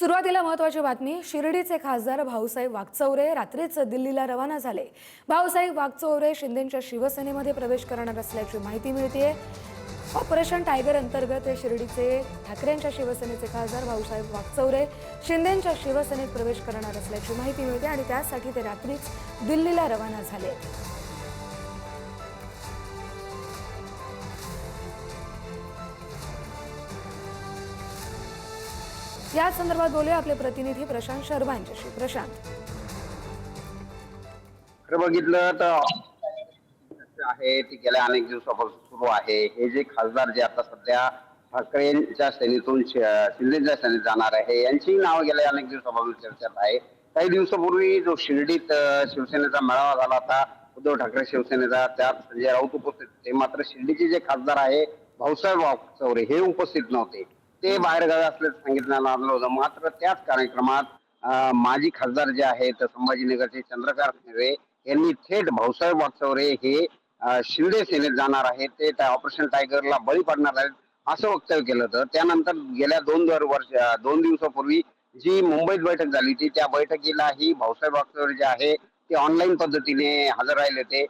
सुरुवातीला महत्त्वाची बातमी, शिर्डीचे खासदार भाऊसाहेब वाकचौरे रात्रीच दिल्लीला रवाना झाले। भाऊसाहेब वाकचौरे शिंदेंच्या शिवसेनेमध्ये प्रवेश करणार असल्याची माहिती मिळतेय। ऑपरेशन टायगर अंतर्गत शिर्डीचे ठाकरेंच्या शिवसेनेचे खासदार भाऊसाहेब वाकचौरे शिंदेंच्या शिवसेनेत प्रवेश करणार असल्याची माहिती मिळते आणि त्यासाठी ते रात्रीच दिल्लीला रवाना झाले। या संदर्भात बोलूया आपले प्रतिनिधी प्रशांत शर्मा यांच्याशी। प्रशांत, बघितलं तर आहे ती गेल्या अनेक दिवसापासून सुरू आहे। हे जे खासदार जे आता सध्या ठाकरेंच्या सेनेतून शिंदेच्या सेनेत जाणार आहे, यांची नाव गेल्या अनेक दिवसापासून चर्चेत आहे। काही दिवसापूर्वी जो शिर्डीत शिवसेनेचा मेळावा झाला होता, उद्धव ठाकरे शिवसेनेचा, त्यात संजय राऊत उपस्थित होते। मात्र शिर्डीचे जे खासदार आहे भाऊसाहेब वाकचौरे हे उपस्थित नव्हते, ते बाहेरगावी असल्याचं सांगितलं आलं होतं। मात्र त्याच कार्यक्रमात माजी खासदार जे आहेत संभाजीनगरचे चंद्रकांत खैरे यांनी थेट भाऊसाहेब वाकचौरे हे शिंदे सेनेत जाणार आहेत, ते ऑपरेशन टायगरला बळी पडणार आहेत असं वक्तव्य केलं होतं। त्यानंतर गेल्या दोन दिवसापूर्वी जी मुंबईत बैठक झाली होती, त्या बैठकीलाही भाऊसाहेब वाकचौरे जे आहे ते ऑनलाईन पद्धतीने हजर राहिले होते।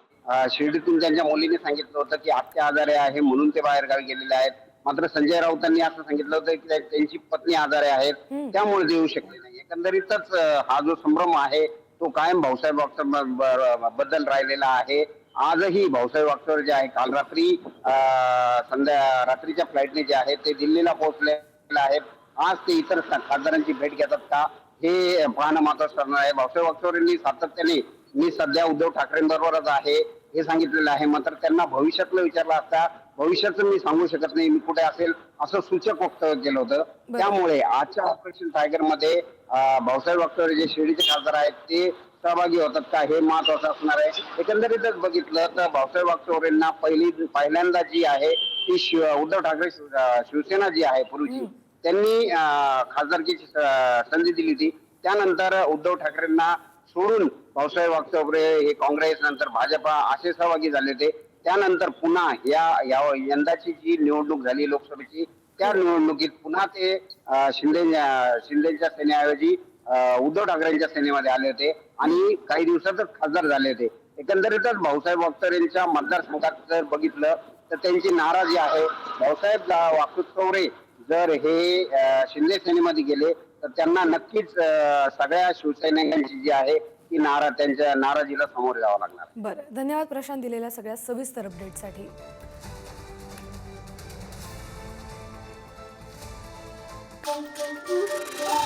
शिर्डीतून त्यांच्या मुलीने सांगितलं होतं की आत्या आजारी आहे म्हणून ते बाहेरगावी गेलेले आहेत। मात्र संजय राऊतांनी असं सांगितलं होतं की त्यांची पत्नी आजारी आहेत, त्यामुळे ते येऊ शकले नाही। एकंदरीतच हा जो संभ्रम आहे तो कायम भाऊसाहेब वाकचौरे बद्दल राहिलेला आहे। आजही भाऊसाहेब वाकचौरे जे आहे काल रात्री रात्रीच्या फ्लाईटने जे आहे ते दिल्लीला पोहोचलेले आहेत। आज ते इतर खासदारांची भेट घेतात का हे पाहणं महत्त्वाचं ठरणार आहे। भाऊसाहेब वाकचौरेंनी सातत्याने मी सध्या उद्धव ठाकरेंबरोबरच आहे हे सांगितलेलं आहे। मात्र त्यांना भविष्यातलं विचारलं असता भविष्याचं मी सांगू शकत नाही, मी कुठे असेल असं सूचक वक्तव्य केलं होतं। त्यामुळे आजच्या ऑपरेशन टायगर मध्ये भाऊसाहेब वाकचौरे जे शिर्डीचे खासदार आहेत ते सहभागी होतात का हे महत्वाचं असणार आहे। एकंदरीतच बघितलं तर भाऊसाहेब वाकचौरेंना पहिल्यांदा जी आहे ती उद्धव ठाकरे शिवसेना जी आहे पूर्वीची त्यांनी खासदारकीची संधी दिली होती। त्यानंतर उद्धव ठाकरेंना सोडून भाऊसाहेब वाकचौरे हे काँग्रेस नंतर भाजपा असे सहभागी झाले होते। त्यानंतर पुन्हा यंदाची जी निवडणूक झाली लोकसभेची, त्या निवडणुकीत पुन्हा ते शिंदेच्या सेनेऐवजी उद्धव ठाकरेंच्या सेनेमध्ये आले होते आणि काही दिवसातच खासदार झाले होते। एकंदरीतच भाऊसाहेब वाकचौरेंच्या मतदारसंघात जर बघितलं तर त्यांची नाराजी आहे। भाऊसाहेब वाकचौरे जर हे शिंदे सेनेमध्ये गेले तर त्यांना नक्कीच सगळ्या शिवसैनिकांची जी आहे ती त्यांच्या नाराजीला सामोरे जावं लागणार। बरं, धन्यवाद प्रशांत दिलेल्या सगळ्या सविस्तर अपडेटसाठी। Thank you.